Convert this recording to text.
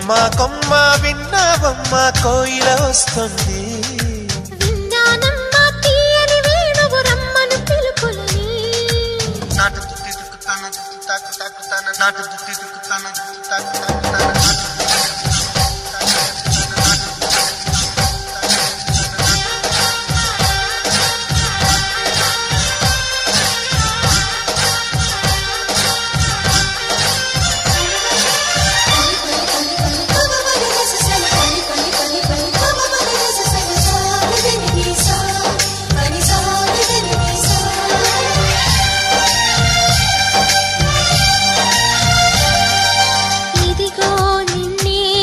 కొమ్మ కొమ్మ విన్నావమ్మ కోయిల వస్తుంది విన్నానమ్మ తీయని వేణువు రమ్మను పిలుపులని నాటు తుత్తి తుక్కుతాన తుత్తి తాకు తాకుతాన నాటు తుత్తి